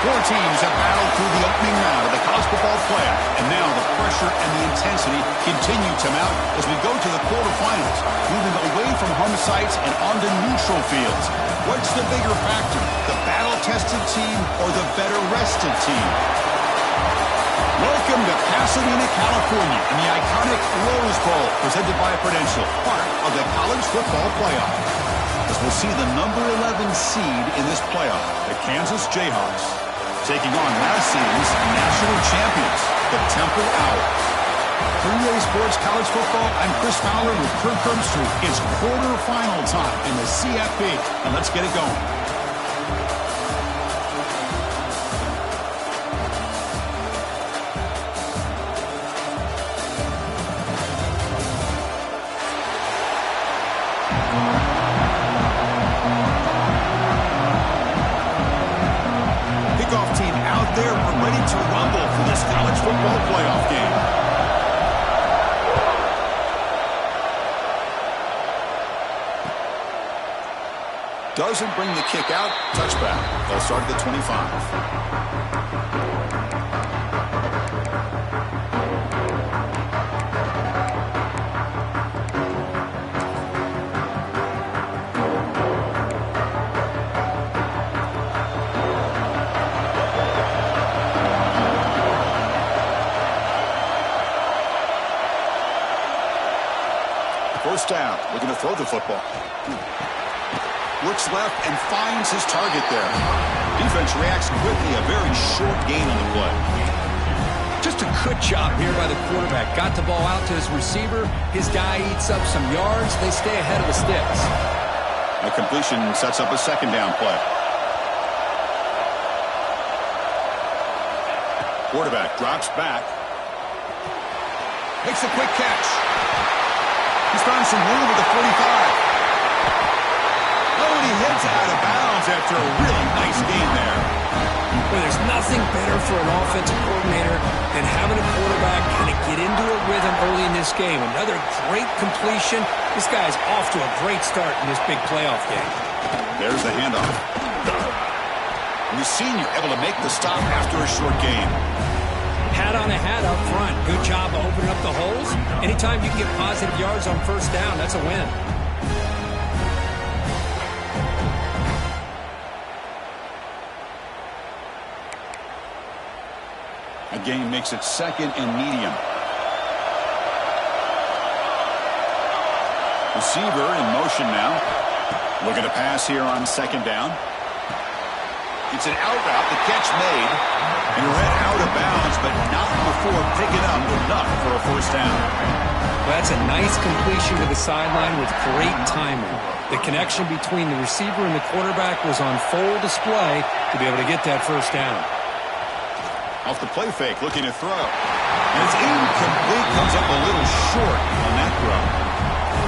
Four teams have battled through the opening round of the college football playoff, and now the pressure and the intensity continue to mount as we go to the quarterfinals, moving away from home sites and onto neutral fields. What's the bigger factor, the battle-tested team or the better-rested team? Welcome to Pasadena, California, in the iconic Rose Bowl, presented by Prudential, part of the college football playoff. As we'll see the number 11 seed in this playoff, the Kansas Jayhawks, taking on last season's national champions, the Temple Owls. For EA Sports College Football, I'm Chris Fowler with Kirk Herbstreit. It's quarterfinal time in the CFP, and let's get it going. Kickoff team out there, we're ready to rumble for this college football playoff game. Doesn't bring the kick out. Touchback. They'll start at the 25. First down. Looking to throw the football. Looks left and finds his target there. Defense reacts quickly. A very short gain on the play. Just a good job here by the quarterback. Got the ball out to his receiver. His guy eats up some yards. They stay ahead of the sticks. A completion sets up a second down play. Quarterback drops back. Makes a quick catch. He's found some room at the 45. Oh, and he hits out of bounds after a really nice gain there. Well, there's nothing better for an offensive coordinator than having a quarterback kind of get into a rhythm early in this game. Another great completion. This guy's off to a great start in this big playoff game. There's the handoff. And the senior able to make the stop after a short gain. Hat on a hat up front. Good job of opening up the holes. Anytime you can get positive yards on first down, that's a win. A gain makes it second and medium. Receiver in motion now. Looking to pass here on second down. It's an out route, the catch made, and ran out of bounds, but not before picking up enough for a first down. Well, that's a nice completion to the sideline with great timing. The connection between the receiver and the quarterback was on full display to be able to get that first down. Off the play fake, looking to throw. And it's incomplete, comes up a little short on that throw.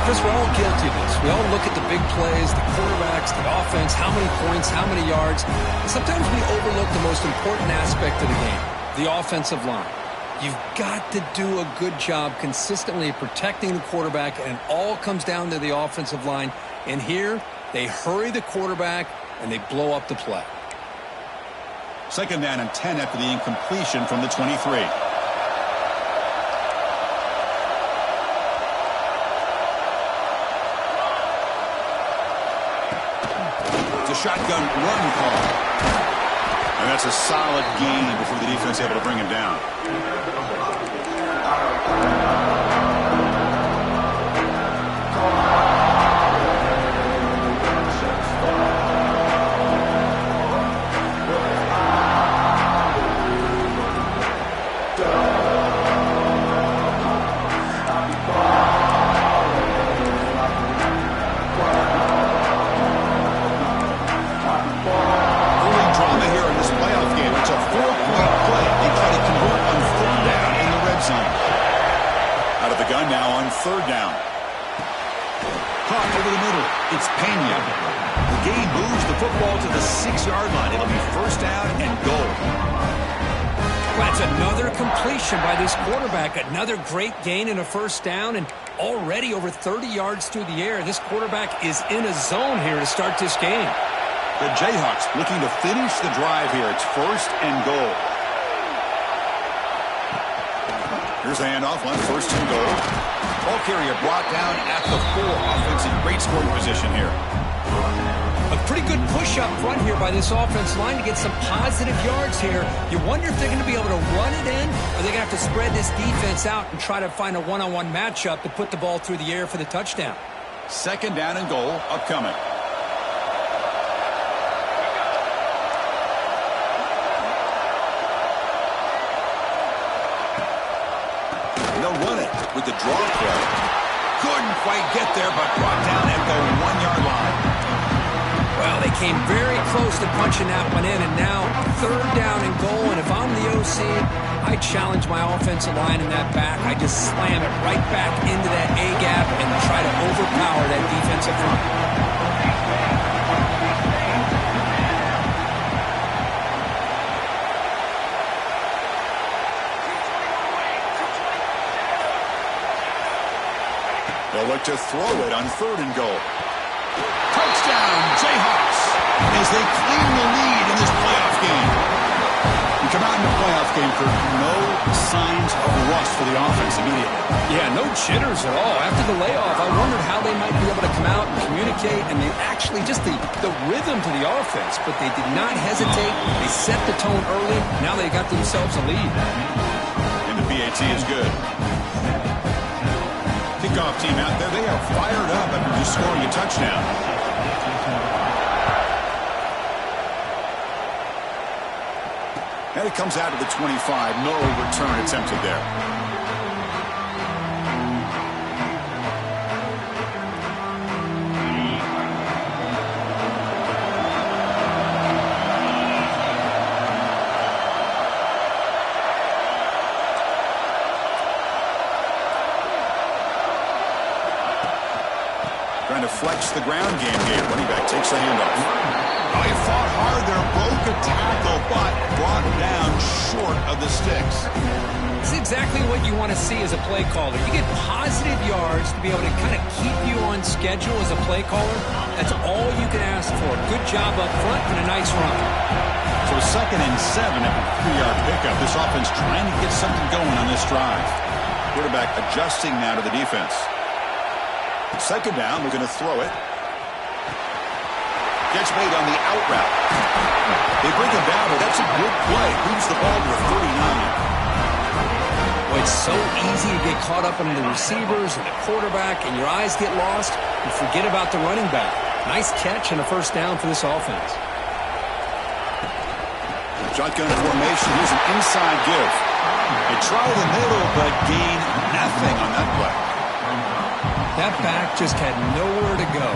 Because we're all guilty of this. We all look at the big plays, the quarterbacks, the offense, how many points, how many yards. And sometimes we overlook the most important aspect of the game, the offensive line. You've got to do a good job consistently protecting the quarterback, and it all comes down to the offensive line. And here, they hurry the quarterback, and they blow up the play. Second down and 10 after the incompletion from the 23. Shotgun run call. And that's a solid gain before the defense able to bring him down. Now on third down. Caught over the middle. It's Pena. The game moves the football to the 6-yard line. It'll be first down and goal. That's another completion by this quarterback. Another great gain and a first down, and already over 30 yards through the air. This quarterback is in a zone here to start this game. The Jayhawks looking to finish the drive here. It's 1st and goal. Here's the handoff on 1st and goal. Ball carrier brought down at the 4. Offensive great scoring position here. A pretty good push up front here by this offensive line to get some positive yards here. You wonder if they're going to be able to run it in, or they're going to have to spread this defense out and try to find a one-on-one matchup to put the ball through the air for the touchdown. 2nd down and goal upcoming. They'll run it with the draw play. Couldn't quite get there, but brought down at the 1-yard line. Well, they came very close to punching that one in, and now 3rd down and goal. And if I'm the OC, I challenge my offensive line in that back. I just slam it right back into that A-gap and try to overpower that defensive front. They'll look to throw it on 3rd and goal. Touchdown, Jayhawks, as they claim the lead in this playoff game. We come out in the playoff game for no signs of rust for the offense immediately. Yeah, no jitters at all. After the layoff, I wondered how they might be able to come out and communicate, and they actually just the rhythm to the offense, but they did not hesitate. They set the tone early. Now they got themselves a lead. And the PAT is good. Kickoff team out there, they are fired up after just scoring a touchdown. And it comes out to the 25. No return attempted there. Trying to flex the ground game here. Running back takes the handoff. Oh, he fought hard there. Broke a tackle, but brought down short of the sticks. This is exactly what you want to see as a play caller. You get positive yards to be able to kind of keep you on schedule as a play caller. That's all you can ask for. Good job up front and a nice run. So 2nd and 7 after a 3-yard pickup. This offense trying to get something going on this drive. Quarterback adjusting now to the defense. 2nd down, we're going to throw it. Gets made on the out route. They bring him down, but that's a good play. Moves the ball to the 39. Well, it's so easy to get caught up in the receivers and the quarterback, and your eyes get lost. You forget about the running back. Nice catch and a 1st down for this offense. Shotgun formation. Here's an inside give. They try the middle, but gain nothing on that play. That back just had nowhere to go.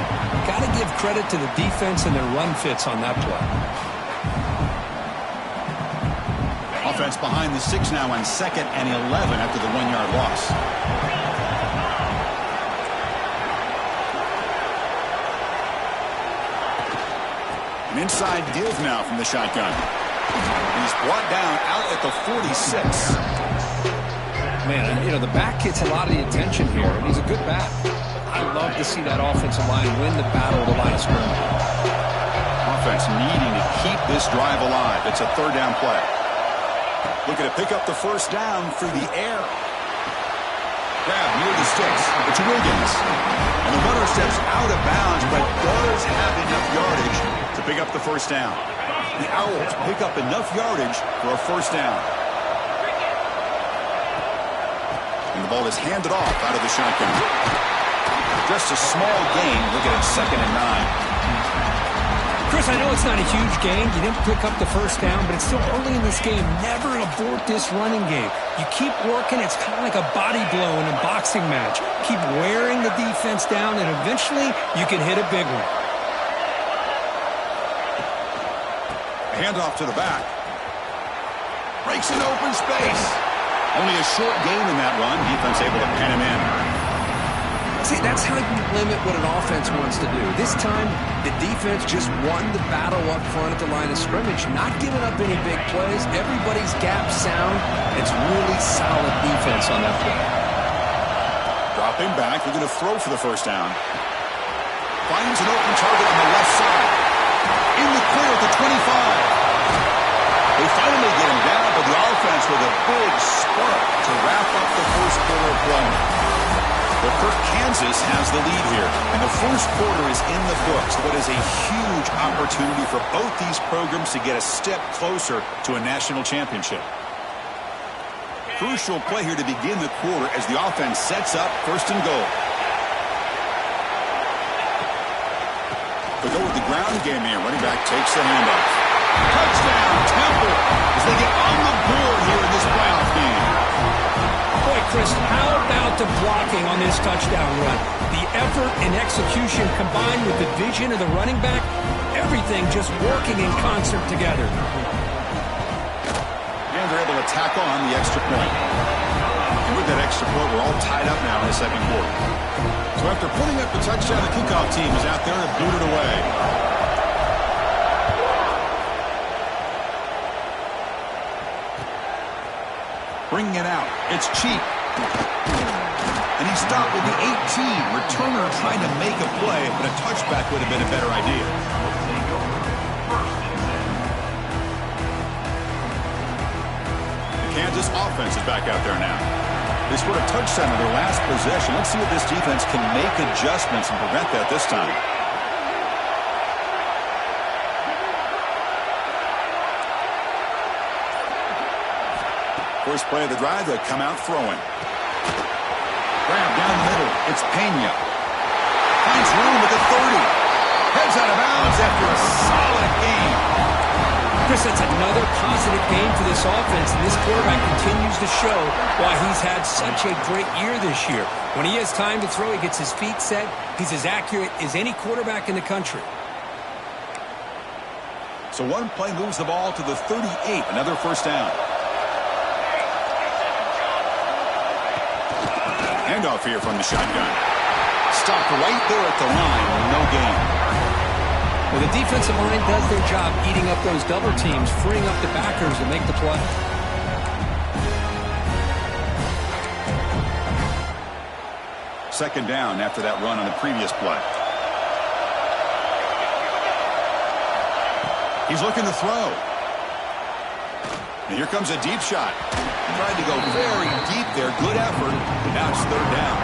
Got to give credit to the defense and their run fits on that play. Offense behind the 6 now on 2nd and 11 after the 1-yard loss. An inside give now from the shotgun. He's brought down out at the 46. Man, you know, the back gets a lot of the attention here, and he's a good back. I love to see that offensive line win the battle of the line of scrimmage. Offense needing to keep this drive alive. It's a 3rd down play. Looking to pick up the 1st down through the air. Grab near the sticks. It's Wiggins. And the runner steps out of bounds, but does have enough yardage to pick up the 1st down. The Owls pick up enough yardage for a 1st down. And the ball is handed off out of the shotgun. Just a small gain. Looking at 2nd and 9. Chris, I know it's not a huge gain. You didn't pick up the 1st down, but it's still early in this game. Never abort this running game. You keep working. It's kind of like a body blow in a boxing match. Keep wearing the defense down, and eventually you can hit a big one. Handoff to the back. Breaks an open space. Only a short gain in that run. Defense able to pen him in. See, that's how you limit what an offense wants to do. This time, the defense just won the battle up front at the line of scrimmage, not giving up any big plays. Everybody's gap sound. It's really solid defense on that play. Dropping back. They're going to throw for the 1st down. Finds an open target on the left side. In the clear at the 25. They finally get him down, but the offense with a big spurt to wrap up the first quarter of play. Well, Kirk, Kansas has the lead here, and the first quarter is in the books. What is a huge opportunity for both these programs to get a step closer to a national championship. Crucial play here to begin the quarter as the offense sets up first and goal. They go with the ground game here. Running back takes the handoff. Touchdown, Temple, as they get on the board here in this playoff game. Boy, Chris, how about the blocking on this touchdown run? The effort and execution combined with the vision of the running back, everything just working in concert together. And they're able to tack on the extra point. And with that extra point, we're all tied up now in the second quarter. So after putting up the touchdown, the kickoff team is out there to boot it away. Bringing it out. It's cheap. And he stopped with the 18. Returner trying to make a play, but a touchback would have been a better idea. The Kansas offense is back out there now. They scored a touchdown in their last possession. Let's see if this defense can make adjustments and prevent that this time. First play of the drive, they come out throwing. Grab down the middle. It's Pena. Finds room at the 30. Heads out of bounds after a solid game. Chris, that's another positive game for this offense, and this quarterback continues to show why he's had such a great year this year. When he has time to throw, he gets his feet set. He's as accurate as any quarterback in the country. So one play moves the ball to the 38. Another first down. Handoff here from the shotgun. Stopped right there at the line. No gain. Well, the defensive line does their job eating up those double teams, freeing up the backers to make the play. Second down after that run on the previous play. He's looking to throw. And here comes a deep shot. Tried to go very deep there. Good effort. Now it's third down.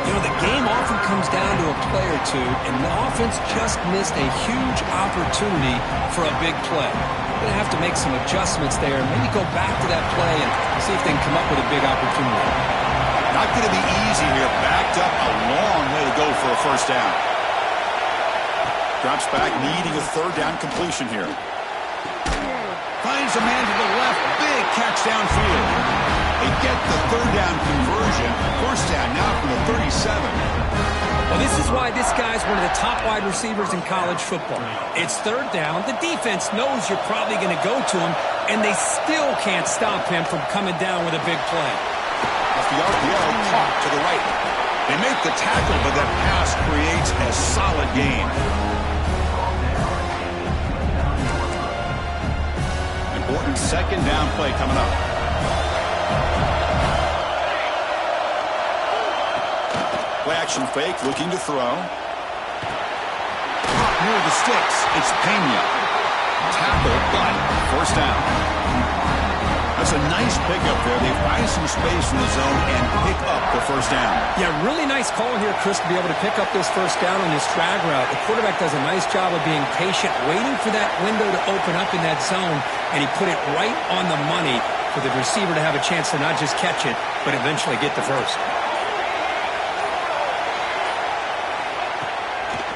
You know, the game often comes down to a play or two, and the offense just missed a huge opportunity for a big play. They're going to have to make some adjustments there, maybe go back to that play and see if they can come up with a big opportunity. Not going to be easy here. Backed up a long way to go for a first down. Drops back, needing a third down completion here. Finds a man to the left. Big catch downfield. They get the third down conversion. First down now from the 37. Well, this is why this guy's one of the top wide receivers in college football. It's third down. The defense knows you're probably going to go to him, and they still can't stop him from coming down with a big play. Off the RPO, caught to the right. They make the tackle, but that pass creates a solid gain. Important second down play coming up. Play action fake, looking to throw. Near the sticks, it's Pena. Tackle, but first down. That's a nice pickup there. They find some space in the zone and pick up the first down. Yeah, really nice call here, Chris, to be able to pick up this first down on this drag route. The quarterback does a nice job of being patient, waiting for that window to open up in that zone, and he put it right on the money for the receiver to have a chance to not just catch it, but eventually get the first.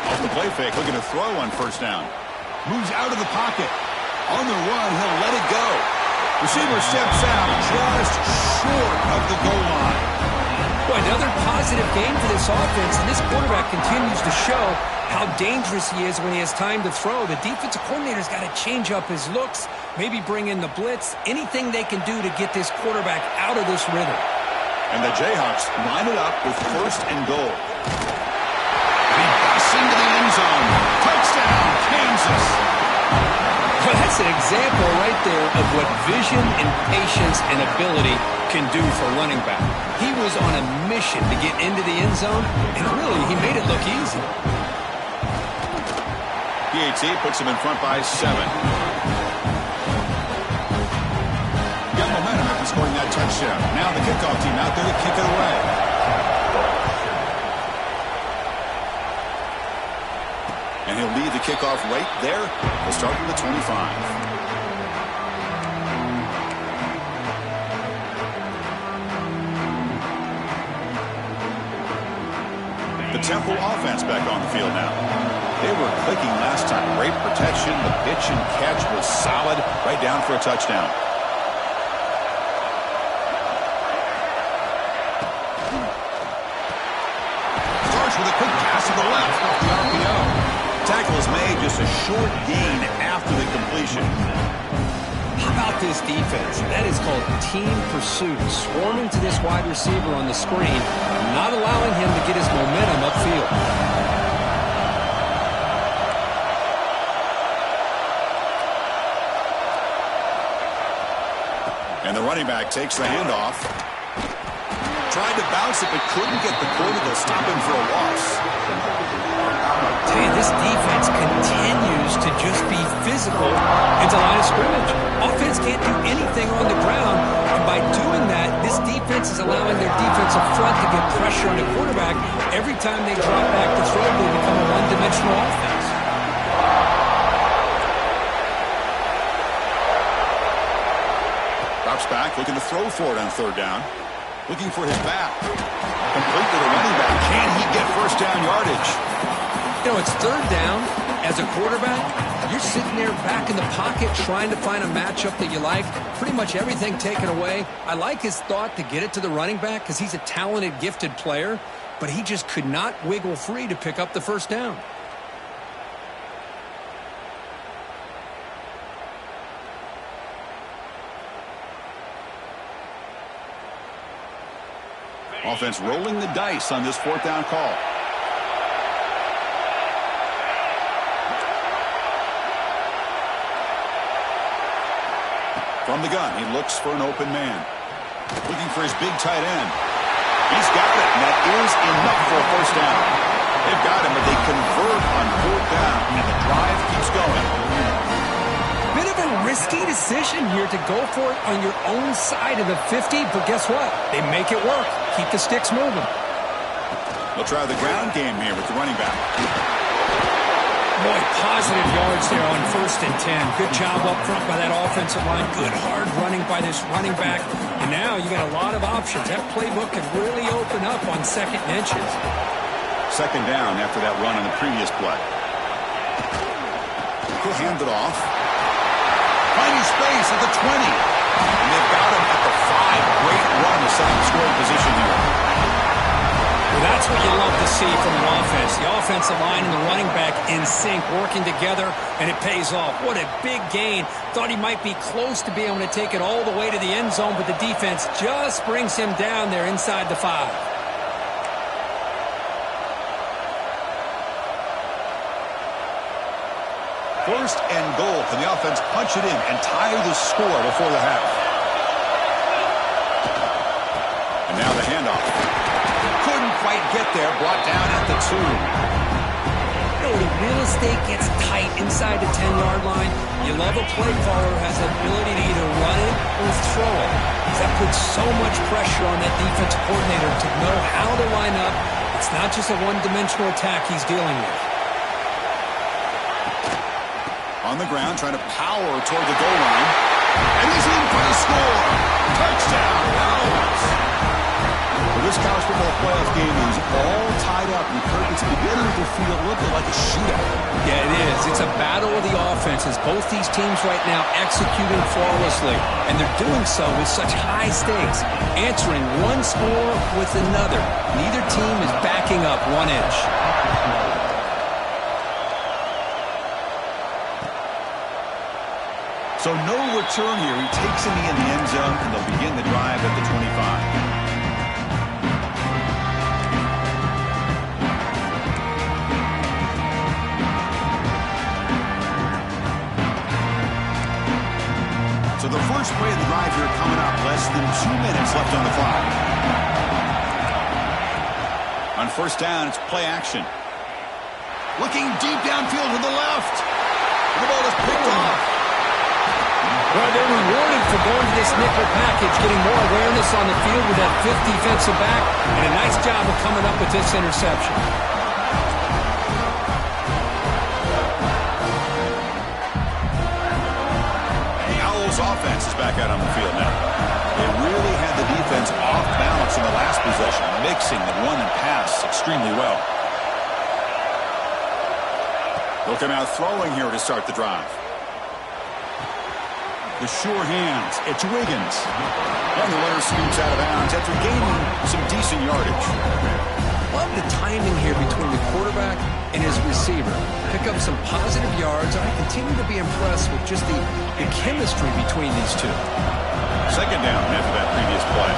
Off the play fake, looking to throw on first down. Moves out of the pocket. On the run, he'll let it go. Receiver steps out just short of the goal line. Boy, another positive game for this offense, and this quarterback continues to show how dangerous he is when he has time to throw. The defensive coordinator's got to change up his looks, maybe bring in the blitz, anything they can do to get this quarterback out of this rhythm. And the Jayhawks line it up with first and goal. He busts into the end zone. Touchdown, Kansas. Well, that's an example right there of what vision and patience and ability can do for a running back. He was on a mission to get into the end zone, and really, he made it look easy. PAT puts him in front by 7. Got momentum after scoring that touchdown. Now the kickoff team out there to kick it away. And he'll lead the kickoff right there. He'll start from the 25. The Temple offense back on the field now. They were clicking last time. Great protection. The pitch and catch was solid. Right down for a touchdown. Starts with a quick pass to the left off the RPO. Tackle is made, just a short gain after the completion. How about this defense? That is called team pursuit. Swarming to this wide receiver on the screen, not allowing him to get his momentum upfield. And the running back takes the handoff. Tried to bounce it, but couldn't get the quarter to stop him for a loss. Tell you, this defense continues to just be physical into line of scrimmage. Offense can't do anything on the ground, and by doing that, this defense is allowing their defensive front to get pressure on the quarterback. Every time they drop back to throw, they become a one-dimensional offense. Drops back, looking to throw for it on third down. Looking for his back. Complete to the running back. Can he get first down yardage? You know, it's third down. As a quarterback, you're sitting there back in the pocket trying to find a matchup that you like. Pretty much everything taken away. I like his thought to get it to the running back because he's a talented, gifted player, but he just could not wiggle free to pick up the first down. Offense rolling the dice on this fourth down call. From the gun, he looks for an open man. Looking for his big tight end. He's got it, and that is enough for a first down. They've got him, but they convert on fourth down, and the drive keeps going. Bit of a risky decision here to go for it on your own side of the 50, but guess what? They make it work. Keep the sticks moving. They'll try the ground game here with the running back. Boy, positive yards there on 1st and 10. Good job up front by that offensive line. Good hard running by this running back. And now you got a lot of options. That playbook can really open up on 2nd and inches. Second down after that run on the previous play. He'll hand it off. Finding space at the 20. And they've got him at the 5. Great run to set up scoring position here. Well, that's what you love to see from an offense. The offensive line and the running back in sync, working together, and it pays off. What a big gain. Thought he might be close to being able to take it all the way to the end zone, but the defense just brings him down there inside the 5. First and goal. Can the offense punch it in and tie the score before the half? And now the handoff. Couldn't quite get there. Brought down at the 2. You know, when real estate gets tight inside the 10-yard line, you love a play caller who has the ability to either run it or throw it. That puts so much pressure on that defensive coordinator to know how to line up. It's not just a one-dimensional attack he's dealing with. On the ground, trying to power toward the goal line. And he's in for the score. Touchdown, Owls. Well, this college football playoff game is all tied up. And it's beginning to feel a little bit like a shootout. Yeah, it is. It's a battle of the offenses. Both these teams right now executing flawlessly. And they're doing so with such high stakes. Answering one score with another. Neither team is backing up 1 inch. So no return here. He takes him in the end zone, and they'll begin the drive at the 25. So the first play of the drive here coming up. Less than 2 minutes left on the clock. On first down, it's play action. Looking deep downfield to the left. The ball is picked off. Well, they're rewarded for going to this nickel package, getting more awareness on the field with that fifth defensive back, and a nice job of coming up with this interception. The Owls offense is back out on the field now. They really had the defense off balance in the last possession, mixing the run and pass extremely well. They'll come out throwing here to start the drive. The sure hands. It's Wiggins. And the runner scoots out of bounds after gaining some decent yardage. Love the timing here between the quarterback and his receiver. Pick up some positive yards, and I continue to be impressed with just the chemistry between these two. Second down after that previous play.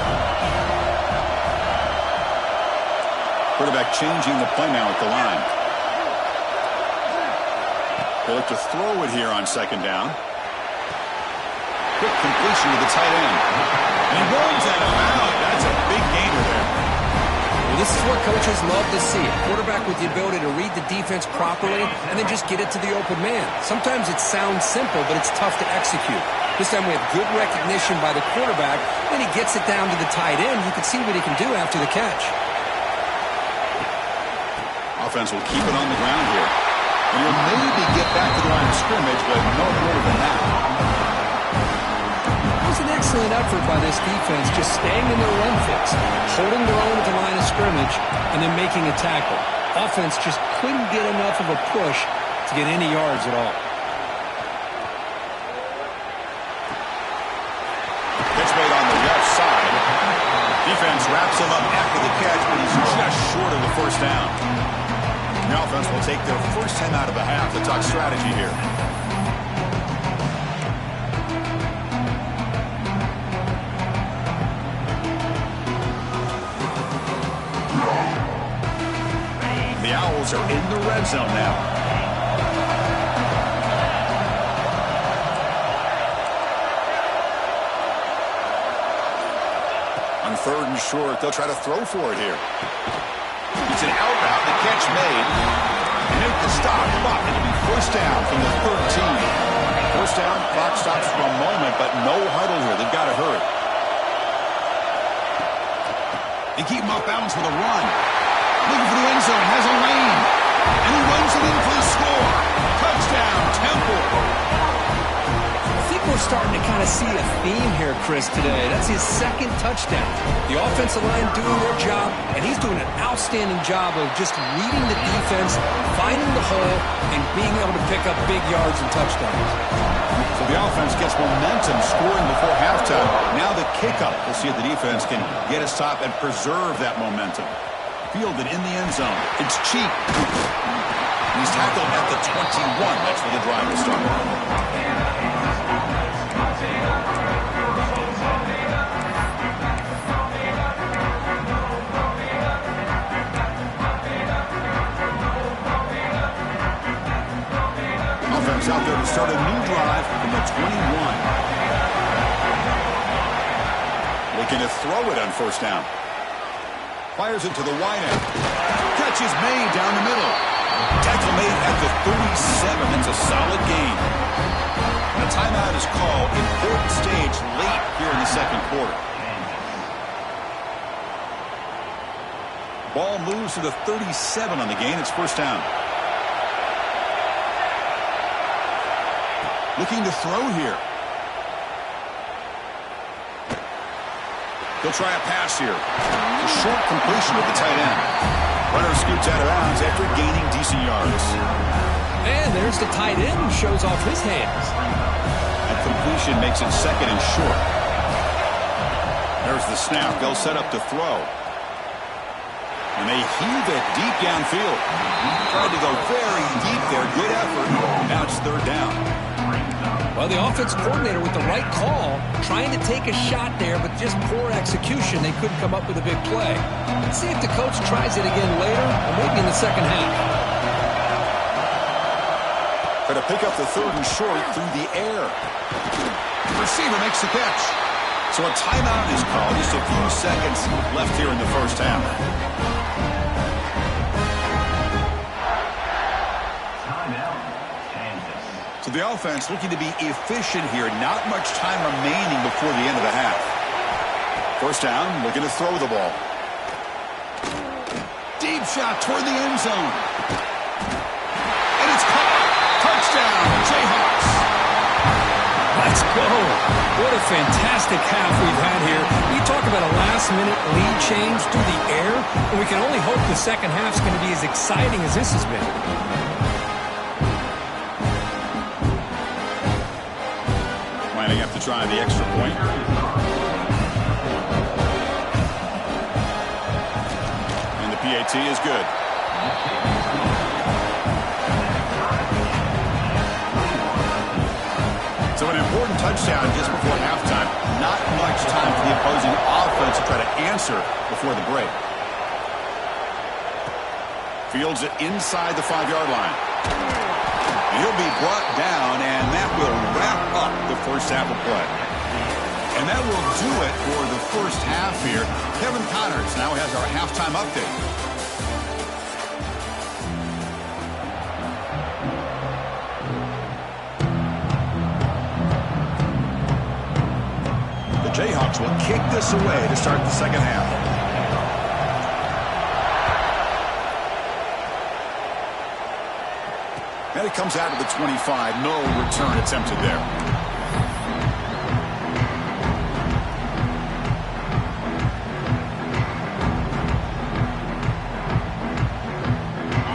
Quarterback changing the play now at the line. They look to throw it here on second down. Quick completion to the tight end. And he runs out of bounds. That's a big gainer there. Well, this is what coaches love to see. A quarterback with the ability to read the defense properly and then just get it to the open man. Sometimes it sounds simple, but it's tough to execute. This time we have good recognition by the quarterback. Then he gets it down to the tight end. You can see what he can do after the catch. Offense will keep it on the ground here. And he'll maybe get back to the line of scrimmage, but no more than that. It was an excellent effort by this defense, just staying in their run fits, holding their own at the line of scrimmage, and then making a tackle. Offense just couldn't get enough of a push to get any yards at all. Pitch made on the left side. Defense wraps him up after the catch, but he's just short of the first down. The offense will take their first time out of the half to talk strategy here. The Owls are in the red zone now. On third and short, they'll try to throw for it here. It's an out route, the catch made. They make the stop, but it'll be first down from the 13. First down, clock stops for a moment, but no huddle here. They've got to hurry. They keep him off balance with a run. Looking for the end zone, has a lane. And he runs it in for the score. Touchdown, Temple. I think we're starting to kind of see a theme here, Chris, today. That's his second touchdown. The offensive line doing their job, and he's doing an outstanding job of just reading the defense, finding the hole, and being able to pick up big yards and touchdowns. So the offense gets momentum, scoring before halftime. Now the kickoff. We'll see if the defense can get a stop and preserve that momentum. Fielded in the end zone. It's Cheek. He's tackled at the 21. That's where the drive will start. Offense out there to start a new drive from the 21. Looking to throw it on first down. Fires it to the wide end. Catch is made down the middle. Tackle made at the 37. That's a solid gain. A timeout is called. Important stage late here in the second quarter. Ball moves to the 37 on the gain. It's first down. Looking to throw here. He'll try a pass here. A short completion with the tight end. Runner scoots out of bounds after gaining decent yards. And there's the tight end who shows off his hands. That completion makes it second and short. There's the snap. They'll set up to throw. And they heave it deep downfield. Tried to go very deep there. Good effort. Now it's third down. Well, the offense coordinator with the right call, trying to take a shot there, but just poor execution. They couldn't come up with a big play. Let's see if the coach tries it again later, or maybe in the second half. Try to pick up the third and short through the air. The receiver makes the catch. So a timeout is called. Just a few seconds left here in the first half. The offense looking to be efficient here. Not much time remaining before the end of the half. First down, looking to throw the ball. Deep shot toward the end zone. And it's caught. Touchdown, Jayhawks. Let's go. What a fantastic half we've had here. We talk about a last-minute lead change through the air, and we can only hope the second half's going to be as exciting as this has been. Lining up to try the extra point. And the PAT is good. So an important touchdown just before halftime. Not much time for the opposing offense to try to answer before the break. Fields it inside the 5-yard line. And he'll be brought down, and that will wrap up the first half of play. And that will do it for the first half here. Kevin Connors now has our halftime update. Jayhawks will kick this away to start the second half. And it comes out of the 25. No return attempted there.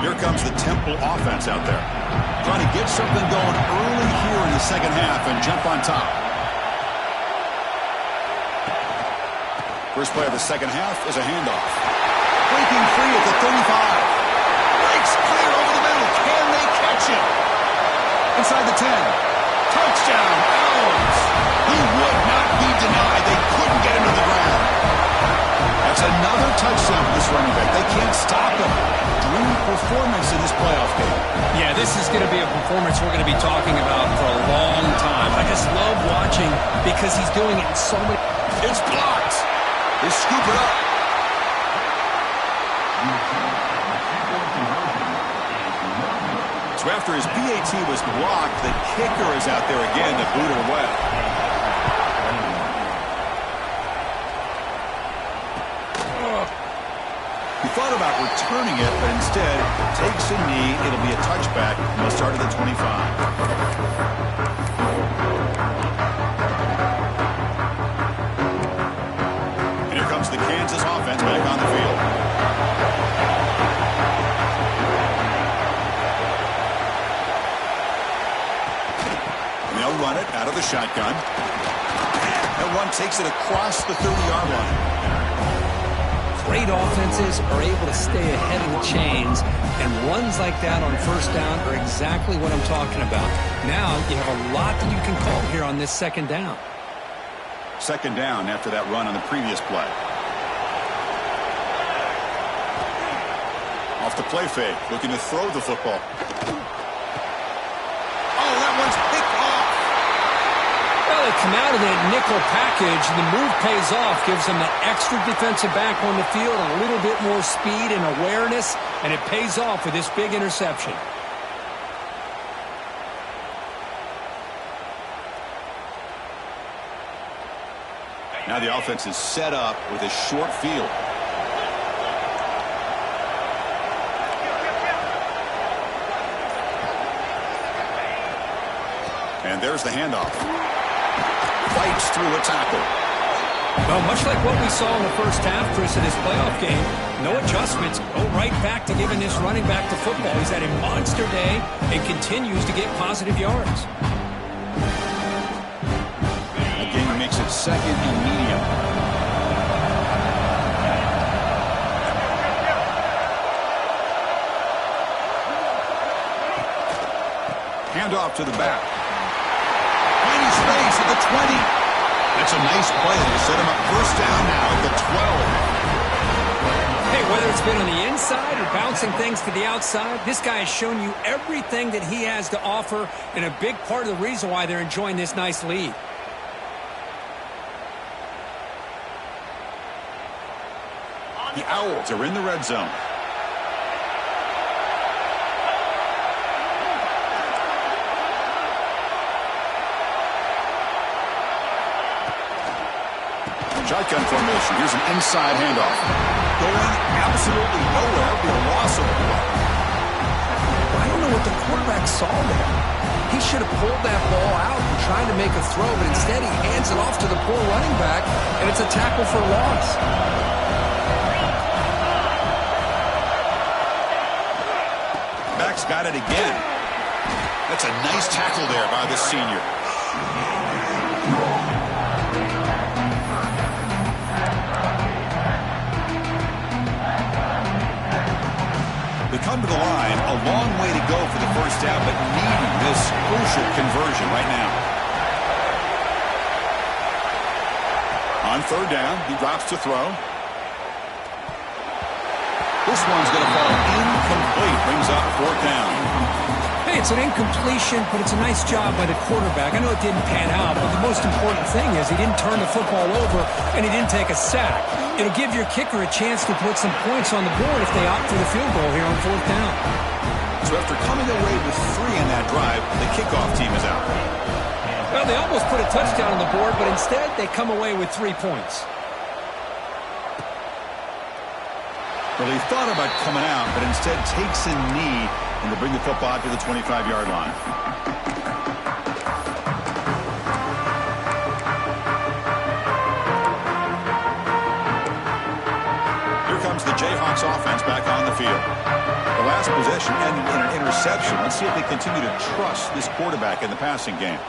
Here comes the Temple offense out there. Trying to get something going early here in the second half and jump on top. First play of the second half is a handoff. Breaking free at the 35. Breaks clear over the middle. Can they catch it? Inside the 10. Touchdown, Allen. He would not be denied. They couldn't get him to the ground. That's another touchdown for this running back. They can't stop him. Dream performance in this playoff game. Yeah, this is going to be a performance we're going to be talking about for a long time. I just love watching because he's doing it in so many... It's blocked. They scoop it up. So after his PAT was blocked, the kicker is out there again to boot it away. He thought about returning it, but instead takes a knee. It'll be a touchback. He'll start at the 25. The Kansas offense back on the field. And they'll run it out of the shotgun. And one takes it across the 30-yard line. Great offenses are able to stay ahead of the chains, and runs like that on first down are exactly what I'm talking about. Now you have a lot that you can call here on this second down. Second down after that run on the previous play. Off the play fake, looking to throw the football. Oh, that one's picked off. Well, they come out of that nickel package, and the move pays off, gives them that extra defensive back on the field, a little bit more speed and awareness, and it pays off with this big interception. Now the offense is set up with a short field. And there's the handoff. Fights through a tackle. Well, much like what we saw in the first half, Chris, of this playoff game, no adjustments. Go right back to giving this running back the football. He's had a monster day and continues to get positive yards. Again, makes it second and medium. Handoff to the back. Tiny space at the 20. That's a nice play to set him up first down now at the 12. Hey, whether it's been on the inside or bouncing things to the outside, this guy has shown you everything that he has to offer, and a big part of the reason why they're enjoying this nice lead. The Owls are in the red zone. Shotgun formation. Here's an inside handoff. Going absolutely nowhere. Be a loss of the play. I don't know what the quarterback saw there. He should have pulled that ball out and tried to make a throw, but instead he hands it off to the poor running back, and it's a tackle for loss. Back's got it again. That's a nice tackle there by the senior. They come to the line, a long way to go for the first down, but needing this crucial conversion right now. On third down, he drops to throw. This one's going to fall incomplete, brings up fourth down. Hey, it's an incompletion, but it's a nice job by the quarterback. I know it didn't pan out, but the most important thing is he didn't turn the football over and he didn't take a sack. It'll give your kicker a chance to put some points on the board if they opt for the field goal here on fourth down. So after coming away with 3 in that drive, the kickoff team is out. Well, they almost put a touchdown on the board, but instead they come away with 3 points. Well, he thought about coming out, but instead takes a knee and to bring the football to the 25-yard line. Here comes the Jayhawks offense back on the field. The last possession ended in an interception. Let's see if they continue to trust this quarterback in the passing game.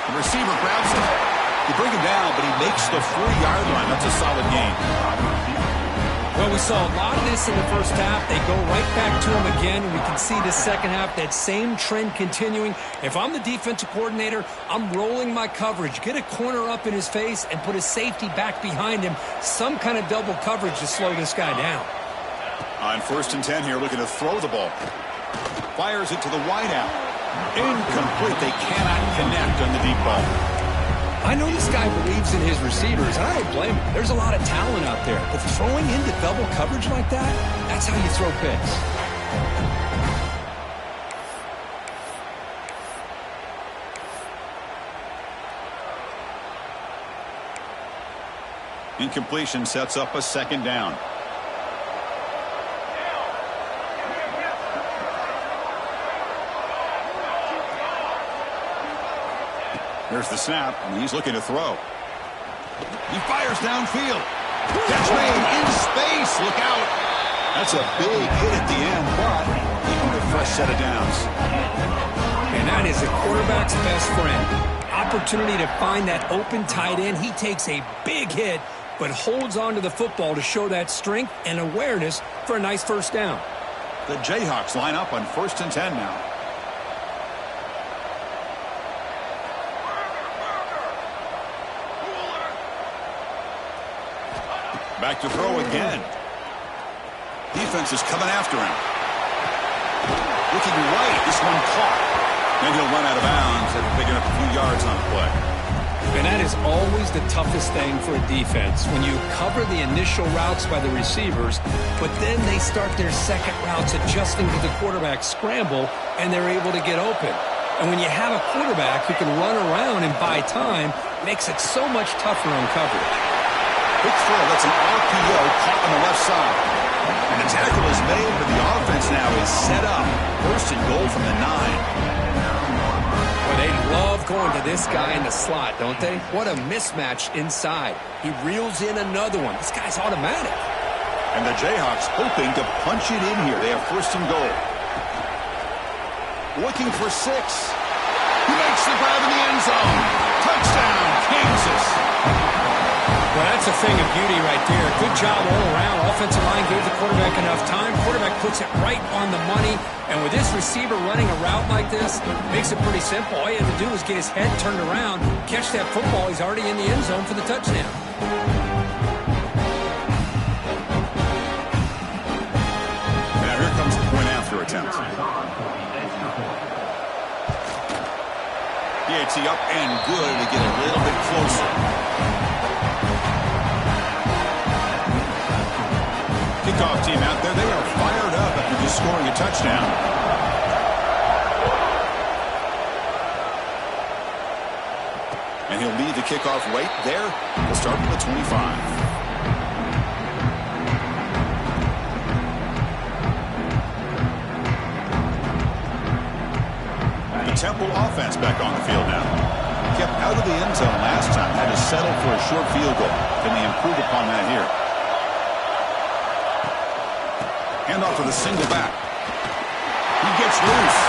The receiver grabs him. They bring him down, but he makes the 4-yard line. That's a solid gain. Well, we saw a lot of this in the first half. They go right back to him again, and we can see the second half, that same trend continuing. If I'm the defensive coordinator, I'm rolling my coverage. Get a corner up in his face and put his safety back behind him. Some kind of double coverage to slow this guy down. On 1st and 10 here, looking to throw the ball. Fires it to the wideout. Incomplete. They cannot connect on the deep ball. I know this guy believes in his receivers, and I don't blame him. There's a lot of talent out there, but throwing into double coverage like that, that's how you throw picks. Incompletion sets up a second down. Here's the snap, and he's looking to throw. He fires downfield. Catch made in space. Look out. That's a big hit at the end, but he can get a fresh set of downs. And that is a quarterback's best friend. Opportunity to find that open tight end. He takes a big hit, but holds on to the football to show that strength and awareness for a nice first down. The Jayhawks line up on 1st and 10 now. Back to throw again. Defense is coming after him. Looking right. This one caught. And he'll run out of bounds after picking up a few yards on the play. And that is always the toughest thing for a defense, when you cover the initial routes by the receivers, but then they start their second routes adjusting to the quarterback scramble, and they're able to get open. And when you have a quarterback who can run around and buy time, it makes it so much tougher on coverage. Quick throw. That's an RPO caught on the left side. And the tackle is made, but the offense now is set up. 1st and goal from the 9. Well, they love going to this guy in the slot, don't they? What a mismatch inside. He reels in another one. This guy's automatic. And the Jayhawks hoping to punch it in here. They have 1st and goal. Looking for 6. He makes the grab in the end zone. Touchdown, Kansas. Well, that's a thing of beauty right there. Good job all around. Offensive line gave the quarterback enough time. Quarterback puts it right on the money. And with this receiver running a route like this, makes it pretty simple. All he had to do was get his head turned around, catch that football. He's already in the end zone for the touchdown. Now here comes the point after attempt. Yates up and good to get a little bit closer. Kickoff team out there. They are fired up after just scoring a touchdown. And he'll lead the kickoff right there. We'll start from the 25. Temple offense back on the field now. Kept out of the end zone last time. Had to settle for a short field goal. Can they improve upon that here? Hand off to the single back. He gets loose.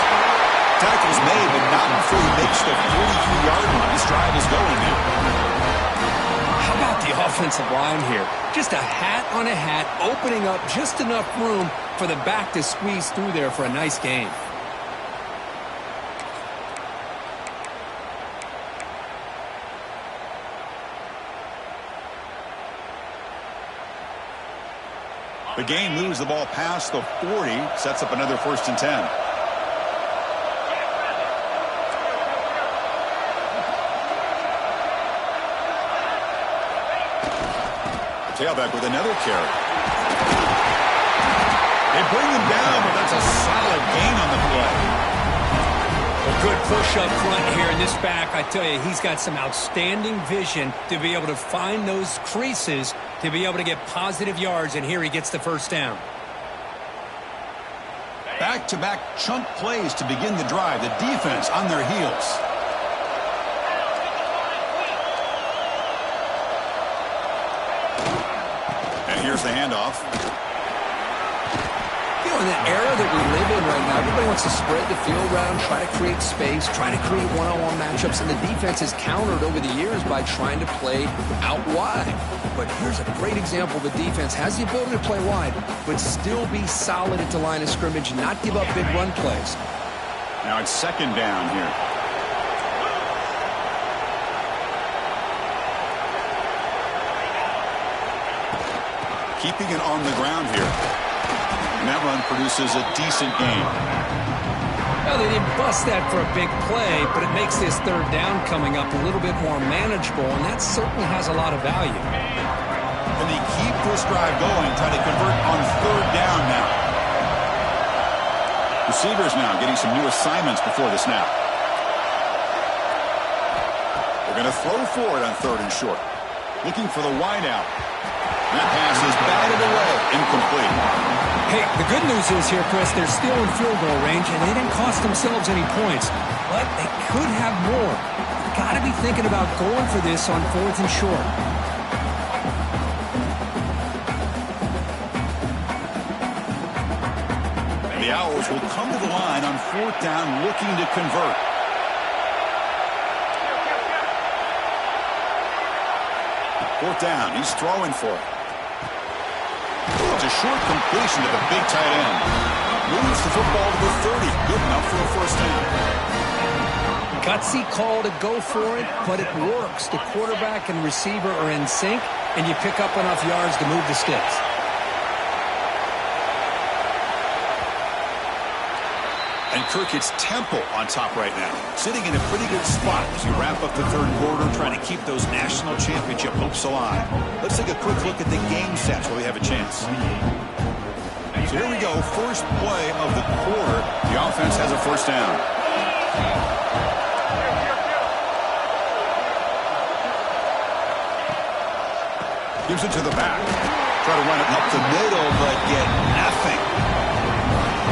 Tackle's made, but not before he makes the 43-yard line. This drive is going now. How about the offensive line here? Just a hat on a hat, opening up just enough room for the back to squeeze through there for a nice gain. The game moves the ball past the 40, sets up another 1st and 10. Tailback with another carry. They bring him down, but that's a solid gain on the play. A good push up front here in this back. I tell you, he's got some outstanding vision to be able to find those creases, to be able to get positive yards, and here he gets the 1st down. Back-to-back chunk plays to begin the drive. The defense on their heels. And here's the handoff. In the era that we live in right now, everybody wants to spread the field around, try to create space, try to create one-on-one matchups, and the defense has countered over the years by trying to play out wide. But here's a great example. The defense has the ability to play wide, but still be solid at the line of scrimmage, not give up big run plays. Now it's 2nd down here. Keeping it on the ground here. And that run produces a decent gain. Well, they didn't bust that for a big play, but it makes this 3rd down coming up a little bit more manageable, and that certainly has a lot of value. And they keep this drive going, try to convert on 3rd down now. Receivers now getting some new assignments before the snap. They're going to throw for it on 3rd and short. Looking for the wideout. That pass is batted away, incomplete. Hey, the good news is here, Chris, they're still in field goal range, and they didn't cost themselves any points. But they could have more. You've got to be thinking about going for this on 4th and short. The Owls will come to the line on 4th down, looking to convert. Fourth down, he's throwing for it. It's a short completion to the big tight end. Moves the football to the 30. Good enough for a 1st down. Gutsy call to go for it, but it works. The quarterback and receiver are in sync, and you pick up enough yards to move the sticks. And Kirk, it's Temple on top right now. Sitting in a pretty good spot as you wrap up the 3rd quarter, trying to keep those national championship hopes alive. Let's take a quick look at the game sets while we have a chance. So here we go. First play of the quarter. The offense has a 1st down. Gives it to the back. Try to run it up the middle, but get nothing.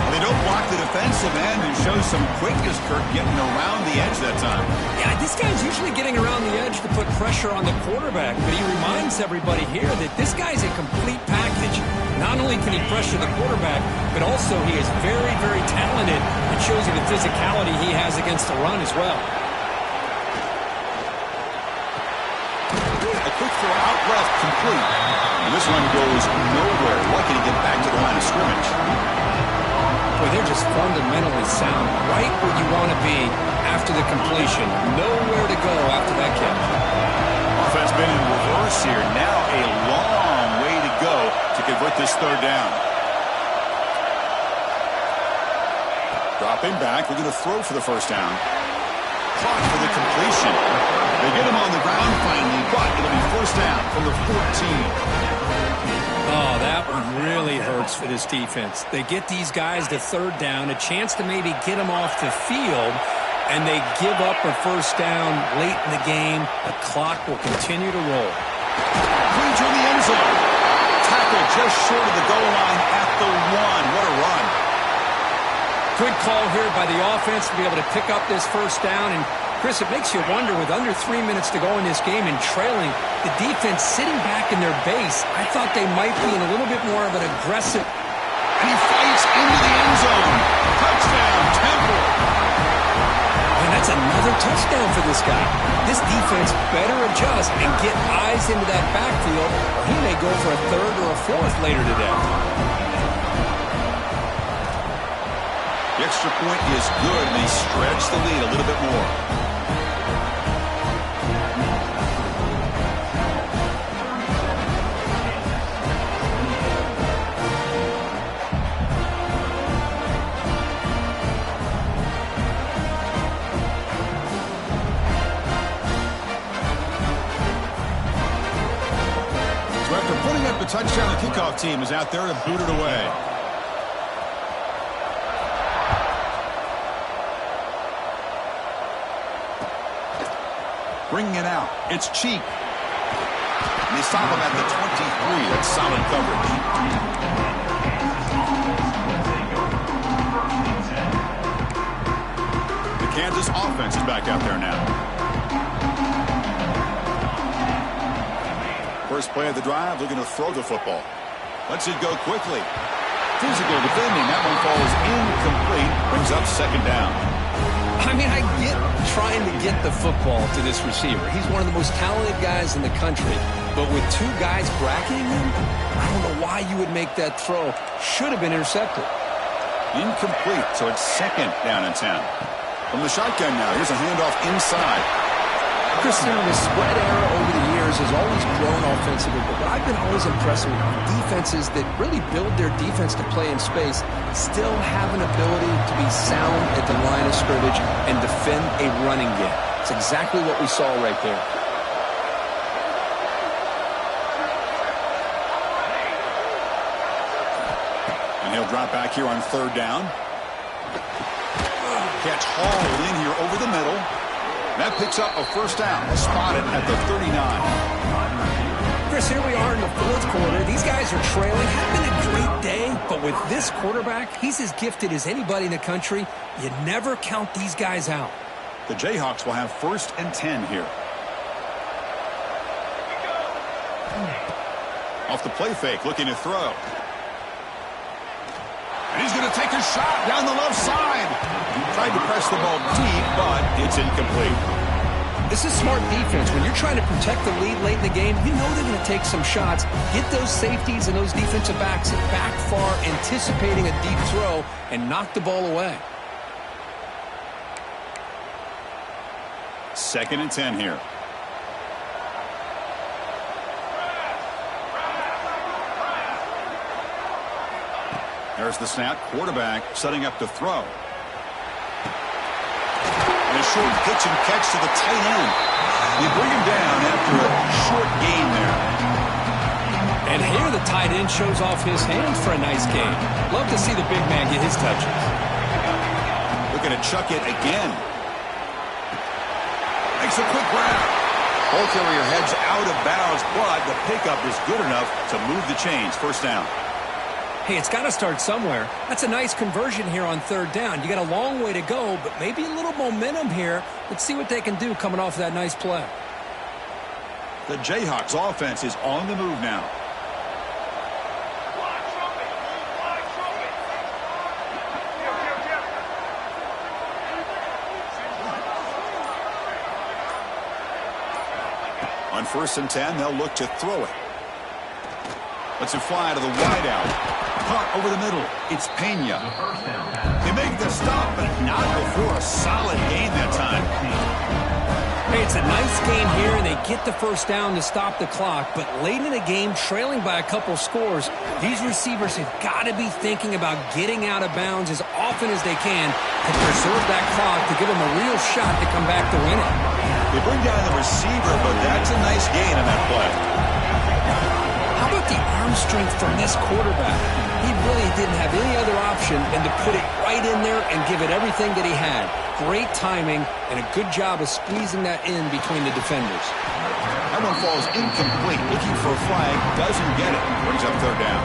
They don't block the defensive end and show some quickness, Kirk, getting around the edge that time. Yeah, this guy's usually getting around the edge to put pressure on the quarterback, but he reminds everybody here that this guy's a complete package. Not only can he pressure the quarterback, but also he is very, very talented. It shows you the physicality he has against the run as well. A quick throw out left, complete. And this one goes nowhere. Lucky to get back to the line of scrimmage. Boy, they're just fundamentally sound. Right where you want to be after the completion. Nowhere to go after that catch. Offense been in reverse here. Now a long way to go to convert this 3rd down. Dropping back. We're going to throw for the 1st down. Clock for the completion. They get him on the ground finally, but it'll be 1st down from the 14. Oh, that one really hurts for this defense. They get these guys to 3rd down, a chance to maybe get them off the field, And they give up a first down late in the game. The clock will continue to roll. Clean to the end zone. Tackle just short of the goal line at the 1. What a run. Good call here by the offense to be able to pick up this first down. And, Chris, it makes you wonder, with under 3 minutes to go in this game and trailing, the defense sitting back in their base, I thought they might be in a little bit more of an aggressive. And he fights into the end zone. Touchdown, Temple. And that's another touchdown for this guy. This defense better adjust and get eyes into that backfield. He may go for a third or a fourth later today. The extra point is good, and they stretch the lead a little bit more. So after putting up the touchdown, the kickoff team is out there to boot it away. Bringing it out. It's Cheek. And they stop him at the 23. That's solid coverage. The Kansas offense is back out there now. First play of the drive, looking to throw the football. Lets it go quickly. Physical defending. That one falls incomplete. Brings up second down. I mean, I get trying to get the football to this receiver. He's one of the most talented guys in the country. But with two guys bracketing him, I don't know why you would make that throw. Should have been intercepted. Incomplete, so it's second down and 10. From the shotgun now, here's a handoff inside. Christian, the spread era over the years has always grown offensively, but I've been always impressed with defenses that really build their defense to play in space, still have an ability to be sound at the line of scrimmage and defend a running game. It's exactly what we saw right there. And he'll drop back here on third down. Catch hauled in here over the middle. That picks up a first down. Spotted at the 39. Chris, here we are in the fourth quarter. These guys are trailing. Had been a great day, but with this quarterback, he's as gifted as anybody in the country. You never count these guys out. The Jayhawks will have first and 10 here. Off the play fake, looking to throw. And he's going to take a shot down the left side. Tried to press the ball deep, but it's incomplete. This is smart defense. When you're trying to protect the lead late in the game, you know they're going to take some shots. Get those safeties and those defensive backs back far, anticipating a deep throw, and knock the ball away. Second and 10 here. There's the snap. Quarterback setting up to throw. And a short pitch and catch to the tight end. You bring him down after a short gain there. And here the tight end shows off his hands for a nice gain. Love to see the big man get his touches. Looking to chuck it again. Makes a quick grab. Ball carrier heads out of bounds, but the pickup is good enough to move the chains. First down. Hey, it's got to start somewhere. That's a nice conversion here on third down. You got a long way to go, but maybe a little momentum here. Let's see what they can do coming off that nice play. The Jayhawks offense is on the move now. On first and 10, they'll look to throw it. Lets it fly to the wideout. Caught over the middle. It's Pena. They make the stop, but not before a solid gain that time. Hey, it's a nice gain here, and they get the first down to stop the clock. But late in the game, trailing by a couple scores, these receivers have got to be thinking about getting out of bounds as often as they can to preserve that clock to give them a real shot to come back to win it. They bring down the receiver, but that's a nice gain on that play. How about the arm strength from this quarterback. He really didn't have any other option than to put it right in there and give it everything that he had. Great timing and a good job of squeezing that in between the defenders. That one falls incomplete. Looking for a flag, doesn't get it. Brings up third down.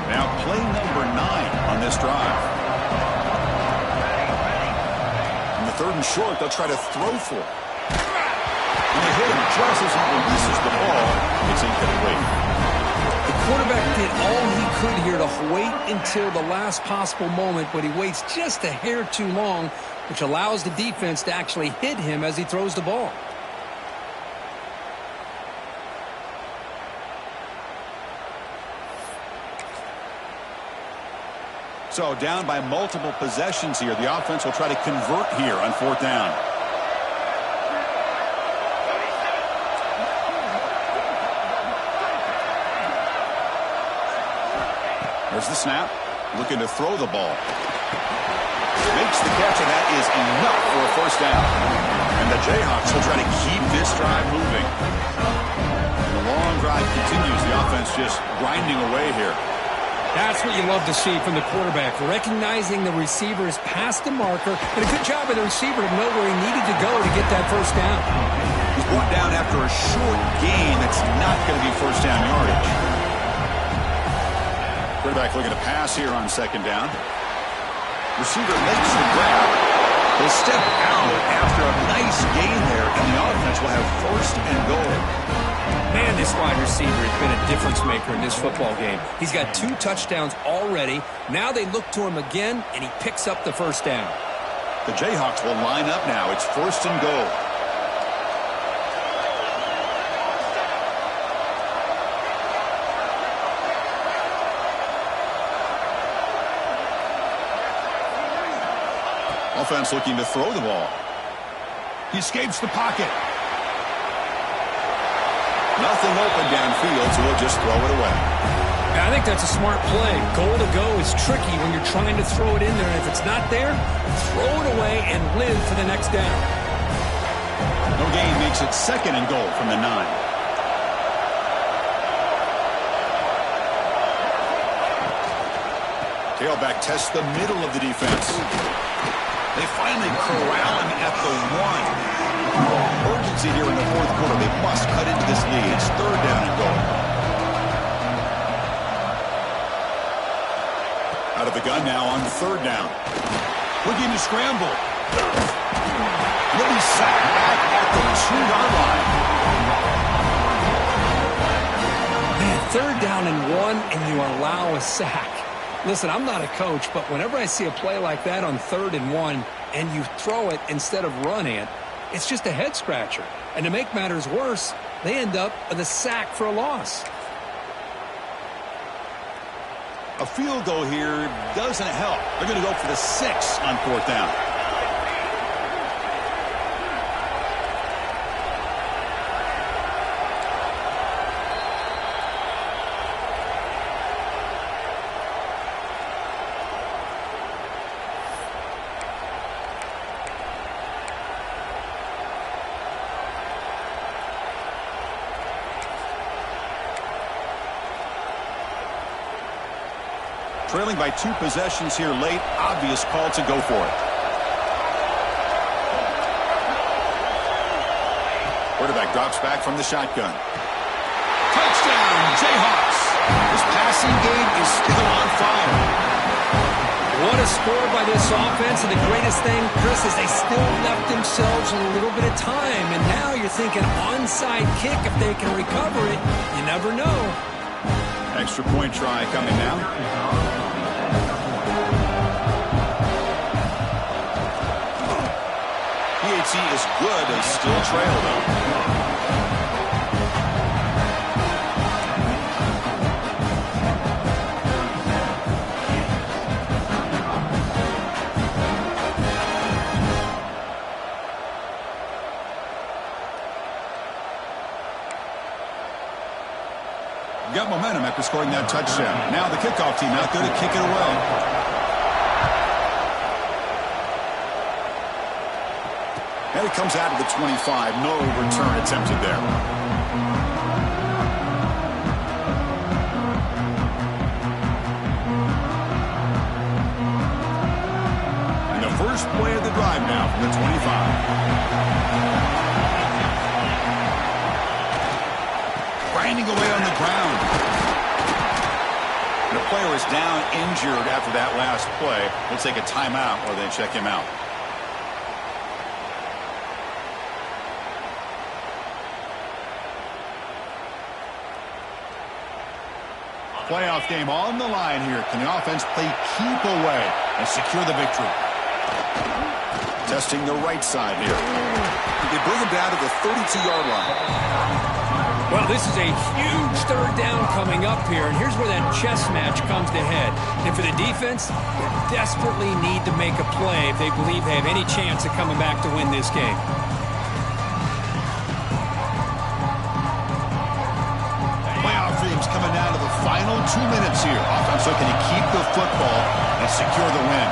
Now play number 9 on this drive. In the third and short, they'll try to throw for it. And they hit him just as he releases the ball. It's incomplete. The quarterback did all he could here to wait until the last possible moment, but he waits just a hair too long, which allows the defense to actually hit him as he throws the ball. So down by multiple possessions here. The offense will try to convert here on fourth down. There's the snap. Looking to throw the ball. Makes the catch, and that is enough for a first down. And the Jayhawks will try to keep this drive moving. And the long drive continues. The offense just grinding away here. That's what you love to see from the quarterback. Recognizing the receiver is past the marker, and a good job of the receiver to know where he needed to go to get that first down. He's brought down after a short gain. That's not going to be first down yardage. Quarterback looking to pass here on second down. Receiver makes the grab. He'll step out after a nice gain there, and the offense will have first and goal. Man, this wide receiver has been a difference maker in this football game. He's got 2 touchdowns already. Now they look to him again, and he picks up the first down. The Jayhawks will line up now. It's first and goal. Offense looking to throw the ball. He escapes the pocket. Nothing open downfield, so he'll just throw it away. Yeah, I think that's a smart play. Goal to go is tricky when you're trying to throw it in there. And if it's not there, throw it away and live for the next down. No gain makes it second and goal from the 9. Tailback tests the middle of the defense. They finally corral him at the 1. Urgency here in the fourth quarter. They must cut into this lead. It's third down and goal. Out of the gun now on third down. Looking to scramble. He'll be sacked back at the 2-yard line. Man, third down and 1, and you allow a sack. Listen, I'm not a coach, but whenever I see a play like that on 3rd and 1 and you throw it instead of running it, it's just a head scratcher. And to make matters worse, they end up with a sack for a loss. A field goal here doesn't help. They're going to go for the 6 on fourth down. Trailing by 2 possessions here late. Obvious call to go for it. Quarterback drops back from the shotgun. Touchdown, Jayhawks. This passing game is still on fire. What a score by this offense. And the greatest thing, Chris, is they still left themselves a little bit of time. And now you're thinking onside kick. If they can recover it, you never know. Extra point try coming now. PAT is good and still trail though. Got momentum after scoring that touchdown. Now the kickoff team out there to kick it away. And it comes out to the 25. No return attempted there. And the first play of the drive now from the 25. Grinding away on the ground. The player is down injured after that last play. We'll take a timeout while they check him out. Playoff game on the line here. Can the offense play keep away and secure the victory? Testing the right side here. They bring him down to the 32-yard line. Well, this is a huge third down coming up here, and here's where that chess match comes to head. And for the defense, they desperately need to make a play if they believe they have any chance of coming back to win this game. Playoff dreams coming down to the final 2 minutes here. Offense looking to keep the football and secure the win.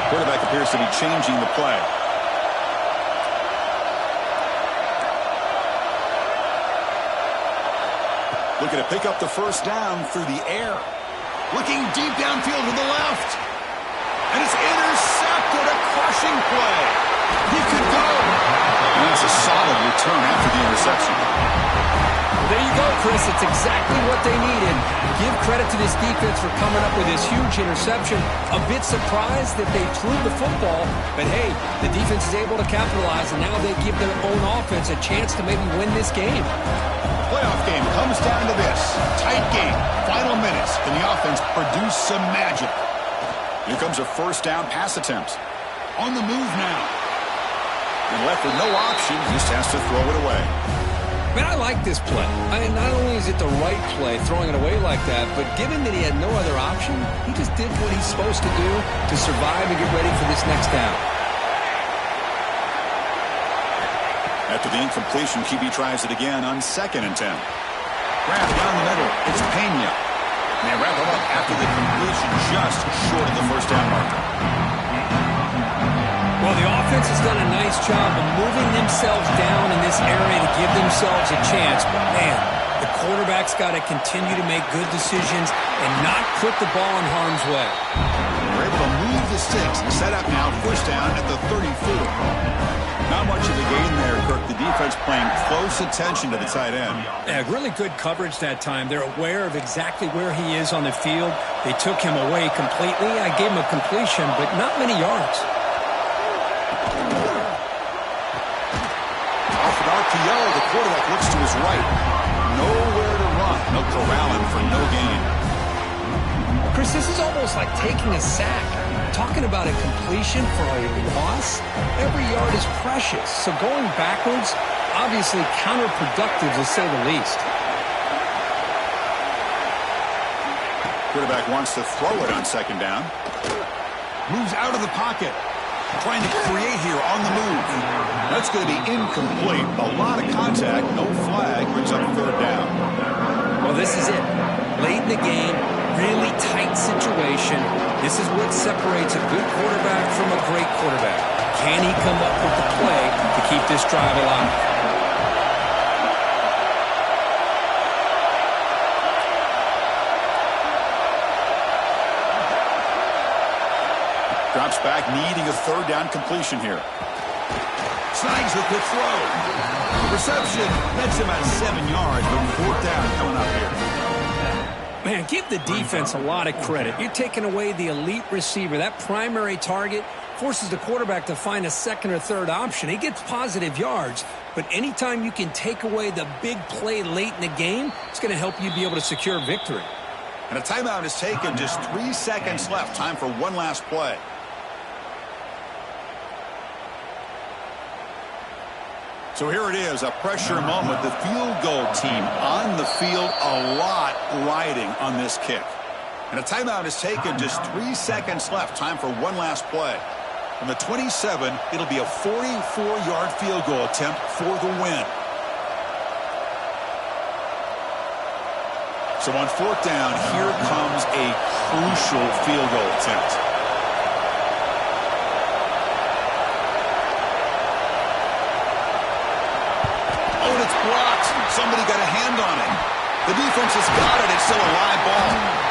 Quarterback appears to be changing the play. Looking to pick up the first down through the air. Looking deep downfield to the left. And it's intercepted. A crushing play. He could go. And that's a solid return after the interception. There you go, Chris. It's exactly what they needed. Give credit to this defense for coming up with this huge interception. A bit surprised that they threw the football. But, hey, the defense is able to capitalize, and now they give their own offense a chance to maybe win this game. Playoff game comes down to this. Tight game. Final minutes. Can the offense produce some magic? Here comes a first down pass attempt. On the move now. And left with no option. Just has to throw it away. Man, I like this play. Not only is it the right play, throwing it away like that, but given that he had no other option, he just did what he's supposed to do to survive and get ready for this next down. After the incompletion, QB tries it again on 2nd and 10. Grab down the middle. It's Pena. And they wrap him up after the completion just short of the first down marker. Well, the offense has done a nice job of moving themselves down in this area to give themselves a chance. But, man, the quarterback's got to continue to make good decisions and not put the ball in harm's way. They're able to move the sticks and set up now first down at the 34. Not much of a gain there, Kirk. The defense paying close attention to the tight end. Yeah, really good coverage that time. They're aware of exactly where he is on the field. They took him away completely. I gave him a completion, but not many yards. Off an RPO, the quarterback looks to his right. Nowhere to run. No corralling for no gain. Chris, this is almost like taking a sack. Talking about a completion for a loss, every yard is precious. So going backwards, obviously counterproductive to say the least. Quarterback wants to throw it on 2nd down. Moves out of the pocket. Trying to create here on the move. That's going to be incomplete. A lot of contact, no flag, brings up 3rd down. Well, this is it. Late in the game, really tight situation. This is what separates a good quarterback from a great quarterback. Can he come up with the play to keep this drive alive? Drops back, needing a 3rd down completion here. Snags with the throw. The reception nets him at 7 yards, but 4th down coming up here. Man, give the defense a lot of credit. You're taking away the elite receiver. That primary target forces the quarterback to find a 2nd or 3rd option. He gets positive yards, but anytime you can take away the big play late in the game, it's going to help you be able to secure victory. And a timeout is taken. Just 3 seconds left. Time for one last play. So here it is, a pressure moment. The field goal team on the field, a lot riding on this kick. And a timeout is taken, just 3 seconds left. Time for one last play. From the 27, it'll be a 44-yard field goal attempt for the win. So on fourth down, here comes a crucial field goal attempt. Oh, and it's blocked. Somebody got a hand on it. The defense has got it. It's still a live ball.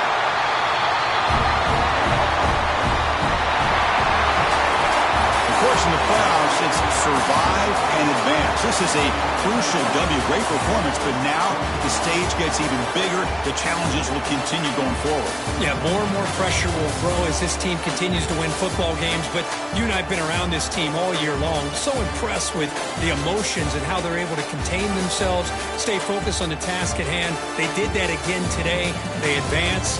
In the playoffs, it's survive and advance. This is a crucial W. Great performance, but now the stage gets even bigger. The challenges will continue going forward. Yeah, more and more pressure will grow as this team continues to win football games, but you and I have been around this team all year long. So impressed with the emotions and how they're able to contain themselves, stay focused on the task at hand. They did that again today. They advance.